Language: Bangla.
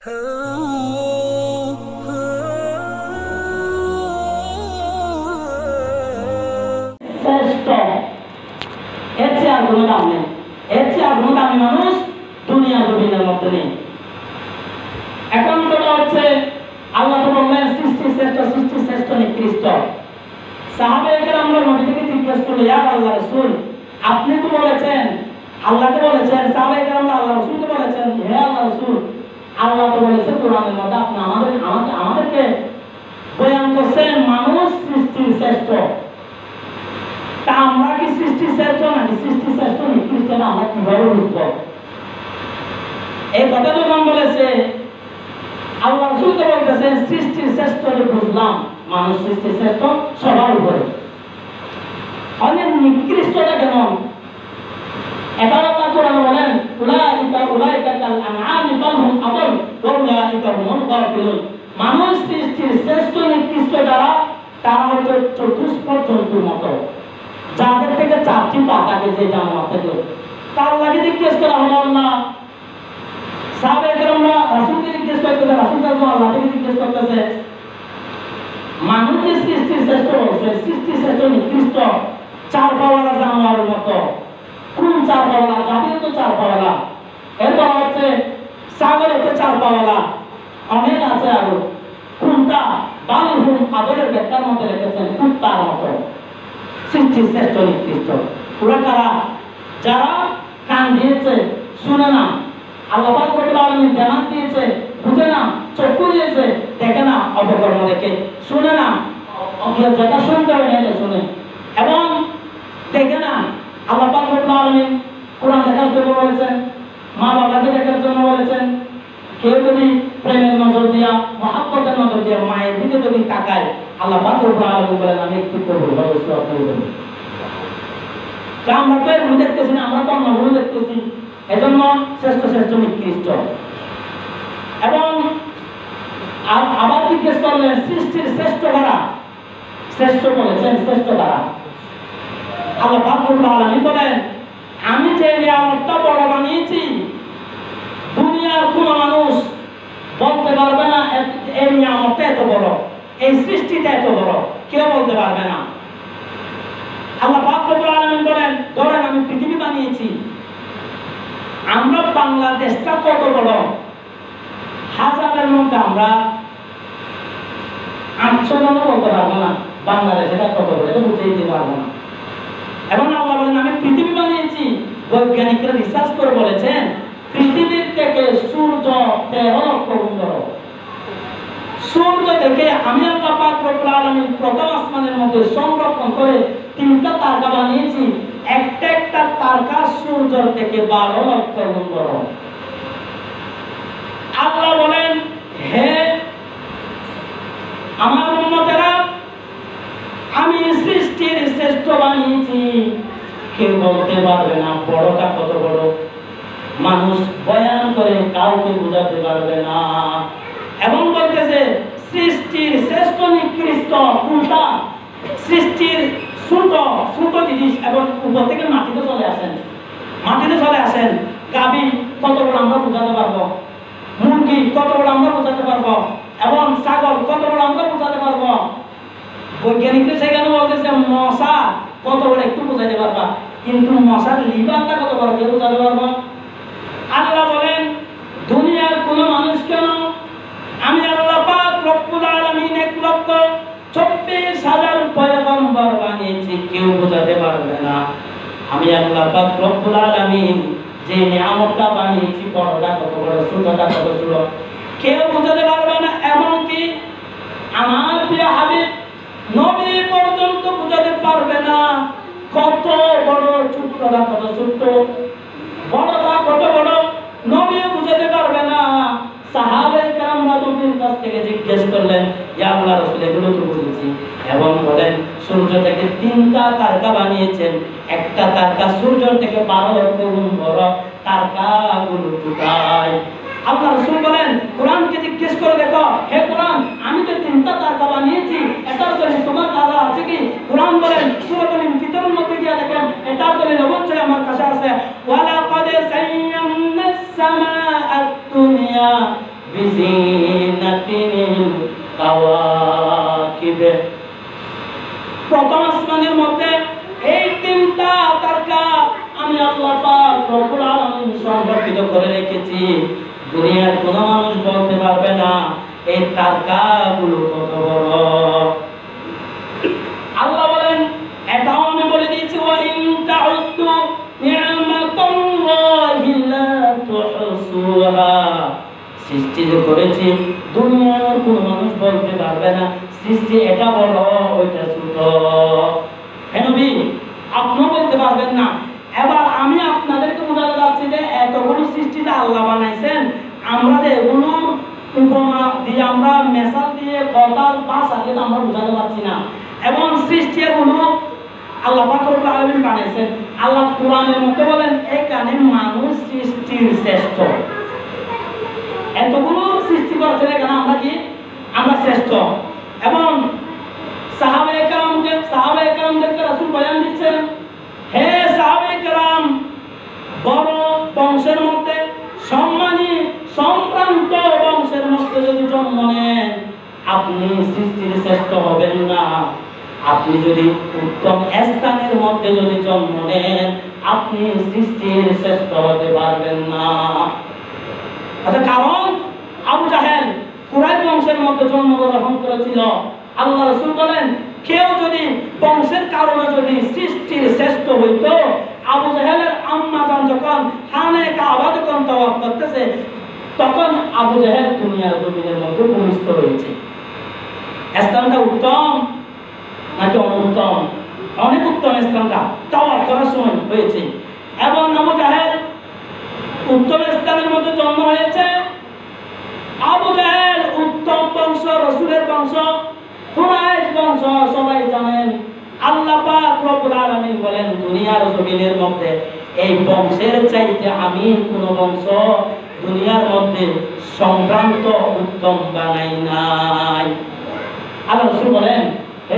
শ্রেষ্ঠ এর চেয়ে আর কোনো দাম নেই, এর চেয়ে আর কোনো দামি মানুষ দুনিয়া জমিনের মধ্যে নেই। এখন কথা হচ্ছে আল্লাহ তো বললেন সৃষ্টি শ্রেষ্ঠ নিকৃষ্ট। সাহাবায়ে কেরামরা নবী থেকে জিজ্ঞেস করলো, ইয়া আল্লাহ রাসূল, আপনি তো বলেছেন, আল্লাহকে বলেছেন, সাহাবায়ে কেরামরা আল্লাহ রাসূলকে বলেছেন, হে আল্লাহ রাসূল, আল্লাহ তো বলেছে কোরআনের মধ্যে আপনি আমাদেরকে বয়ান করছেন মানুষ সৃষ্টির শ্রেষ্ঠ। তা আমরা কি সৃষ্টি শ্রেষ্ঠ নাকি সৃষ্টি শ্রেষ্ঠ নিকৃষ্ট না আমরা কিভাবে বুঝবো? এই কথা যখন বলেছে আল্লাহ রাসূল তো বলতেছেন সৃষ্টির শ্রেষ্ঠ বুঝলাম, মানুষ সৃষ্টির শ্রেষ্ঠ সবার উপরে। অনেক নিকৃষ্টতা কেমন? এটা আল্লাহ কোরআনে বলেন উলাইকা কাল আনআমি বাল হুম আদাল ওয়া উলাইকা হুমুল গাফিলুন। মানুষ সৃষ্টির শ্রেষ্ঠ নিকৃষ্ট যারা তারা হচ্ছে চতুষ্পদ জন্তুর মতো, যাদের থেকে চারটি পা থাকে, যে জানোয়ার থেকে। তার লাগে জিজ্ঞেস করা হলো না, সাহাবায়ে কেরামরা রাসূলকে জিজ্ঞেস করতেছে, রাসূল সাল্লাল্লাহু আলাইহি ওয়াসাল্লাম জিজ্ঞেস করতেছে মানুষের সৃষ্টির শ্রেষ্ঠ বলছে, সৃষ্টির শ্রেষ্ঠ নিকৃষ্ট চার পাওয়ালা জানোয়ারের মতো। কোন চার পাওয়ালা? গাভীর তো চার পাওয়ালা, এরপর হচ্ছে ছাগলের তো চার পাওয়ালা, অনেক আছে আরো। কোনটা? বালহুম আদরের ব্যাখ্যার মধ্যে রেখেছেন কুত্তার মতো। সৃষ্টির শ্রেষ্ঠ নিকৃষ্ট ওরা কারা? যারা কান দিয়েছে শুনে না, আল্লাহ পাক রব্বুল আলামিন জ্ঞান দিয়েছে বুঝে না, চক্ষু দিয়েছে দেখে না, অপকর্ম দেখে, শুনে না, যেটা শুনতে হয় না শুনে, এবং দেখে না। আল্লাহ পাক রব্বুল আলামিন কোরআন দেখার জন্য বলেছেন, মা বাবাকে দেখার জন্য বলেছেন। কেউ যদি প্রেমের নজর দিয়া, মহাব্বতের নজর দিয়া মায়ের দিকে যদি তাকায়, আল্লাহ পাক রব্বুল আলামিন বলেন আমি একটু করবো, অবশ্যই আপনি বলবেন। আমরা তো এগুলো দেখতেছি না, আমরা তো অন্যগুলো দেখতেছি। এজন্য শ্রেষ্ঠ নিকৃষ্ট। এবং আবার জিজ্ঞেস করলেন সৃষ্টির শ্রেষ্ঠ কারা? শ্রেষ্ঠ বলেছেন শ্রেষ্ঠ কারা? আল্লাহ পাক রব্বুল আলামিন বলেন আমি যে নিয়ামতটা বড় বানিয়েছি দুনিয়ার কোন মানুষ বলতে পারবে না এই নিয়ামতটা এত বড়, এই সৃষ্টিটা এত বড়, কেউ বলতে পারবে না। আল্লাহ পাক রব্বুল আলামিন বলেন ধরেন আমি পৃথিবী বানিয়েছি, আমরা বাংলাদেশটা কত বড়, হাজারের মধ্যে আমরা 800 জন বলতে পারবো না বাংলাদেশ এটা কত বড়, এটা বুঝে দিতে পারবো না। এবং আল্লাহ বলেন আমি পৃথিবী বানিয়েছি, বৈজ্ঞানিকরা রিসার্চ করে বলেছেন পৃথিবীর থেকে সূর্য 13 লক্ষ গুণ বড়। সূর্য থেকে আমি আল্লাহ পাক রব্বুল আলামিন প্রথম আসমানের মধ্যে সংরক্ষণ করে 3টা তারকা বানিয়েছি, একটা তারকা সূর্যের থেকে 12 লক্ষ গুণ বড়। আল্লাহ বলেন হে আমার উম্মতেরা আমি সৃষ্টির শ্রেষ্ঠ বানিয়েছি, কেউ বলতে পারবে না বড়টা কত বড়, মানুষ বয়ান করে কাউকে বোঝাতে পারবে না। এবং বলতেছে সৃষ্টির শ্রেষ্ঠ নিকৃষ্ট কোনটা? সৃষ্টির ছোট জিনিস এবং উপর থেকে মাটিতে চলে আসেন। গাভী কত বড় আমরা বোঝাতে পারবো, মুরগি কত বড় আমরা বোঝাতে পারবো, এবং ছাগল কত বড় আমরা বোঝাতে পারবো। বৈজ্ঞানিকরা সেখানে বলতেছে মশা কত বড় একটু বোঝাতে পারবা, কিন্তু মশার লিভারটা কত বড় কেউ বোঝাতে পারবো? আল্লাহ বলেন দুনিয়ার কোন মানুষ কেন আমি আল্লাহ পাক রব্বুল আলামিন 1,24,000 পয়গম্বর বানিয়েছি, কেউ বোঝাতে পারবে না আমি আল্লাহ পাক রব্বুল আলামিন যে নিয়ামতটা বানিয়েছি বড়টা কত বড়, ছোটটা কত ছোট, কেউ বোঝাতে পারবে না। এমনকি আমার প্রিয় হাবিব নবী পর্যন্ত বোঝাতে পারবে না কত বড়, ছোটটা কত ছোট, বড়টা কত বড়, নবীও বুঝাতে পারবে না। সাহাবায়ে কেরামরা নবীর কাছ থেকে জিজ্ঞেস করলেন ইয়া আল্লাহর রাসূল এগুলো তো বুঝেছি, এবং বলেন সূর্য থেকে 3টা তারকা বানিয়েছেন, একটা তারকা সূর্য থেকে 12 লক্ষ গুণ বড়, তারকাগুলো কোথায়? আল্লাহ রাসূল বলেন কোরআনকে জিজ্ঞেস করে দেখো, হে কোরআন আমি তো 3টা তারকা বানিয়েছি, এটার জন্য তোমার কাছে আছে কি? কোরআন বলেন সূরাতুল ইনফিতারের মধ্যে গিয়ে দেখেন এটার জন্য অবশ্যই আমার কাছে আছে। ওয়ালাকাদ যায়্যানাস সামাআত দুনিয়া বিজিনাতিল কাওয়াকিব। প্রথম আসমানের মধ্যে এই তিনটা তারকা আমি আল্লাহ পাক রব্বুল আলামিন সংরক্ষিত করে রেখেছি। দুনিয়ার কোনো মানুষ বলতে পারবে না এই তারকাগুলো কত বড়। আল্লাহ বলেন, এটাও আমি বলে দিয়েছি, ওয়া ইন তাউদ্দু নি'মাতাল্লাহি লা তুহসুহা। সৃষ্টি যে করেছি দুনিয়ার কোনো মানুষ বলতে পারবে না সৃষ্টি এটা বড় ওইটা ছোট। হে নবী, আপনিও বলতে পারবেন না। এবার আমি আপনাদেরকে বোঝাতে চাচ্ছি যে এতগুলো সৃষ্টিটা আল্লাহ বানাইছেন, আমরা যে এগুলো উপমা দিয়ে আমরা মেসাল দিয়ে কথার ভাষা দিয়ে আমরা বোঝাতে পারছি না। এবং সৃষ্টি এগুলো আল্লাহ পাক রব্বুল আলামিন বানাইছেন। আল্লাহ কোরআনের মধ্যে বলেন এখানে মানুষ সৃষ্টির শ্রেষ্ঠ। এতগুলো সৃষ্টি করেছেন, এখানে আমরা কি? আমরা শ্রেষ্ঠ। এবং সাহাবায়ে কেরামদেরকে রাসূল বয়ান দিচ্ছেন, হে সাহাবায়ে কেরাম, বড় বংশের মধ্যে সম্মানী সম্ভ্রান্ত বংশের মধ্যে যদি জন্ম নেন আপনি সৃষ্টির শ্রেষ্ঠ হবেন না। আপনি যদি উত্তম স্থানের মধ্যে যদি জন্ম নেন আপনি সৃষ্টির শ্রেষ্ঠ হতে পারবেন না। কারণ আবু জাহেল কুরাইশ বংশের মধ্যে জন্মগ্রহণ করেছিল। আল্লাহ রাসূল বলেন, কেউ যদি বংশের কারণে যদি সৃষ্টির শ্রেষ্ঠ হইত, আবু জাহেলের আম্মা জান যখন খানে কাবা যখন তাওয়াফ করতেছে তখন আবু জাহেল দুনিয়ার জমিনের মধ্যে ভূমিষ্ঠ হয়েছে। স্থানটা উত্তম নাকি অনুত্তম? অনেক উত্তম স্থানটা তাওয়াফ করার সময় হয়েছে। এবং আবু জাহেল উত্তম স্থানের মধ্যে জন্ম হয়েছে। আবু জাহেল উত্তম বংশ, রাসূলের বংশ, কুরাইশ বংশ, সবাই জানেন। আল্লাহ পাক রব্বুল আলামিন বলেন দুনিয়ার জমিনের মধ্যে এই বংশের চাইতে আমি কোন বংশ দুনিয়ার মধ্যে সম্ভ্রান্ত উত্তম বানাই নাই। আল্লাহ রাসূল বলেন, হে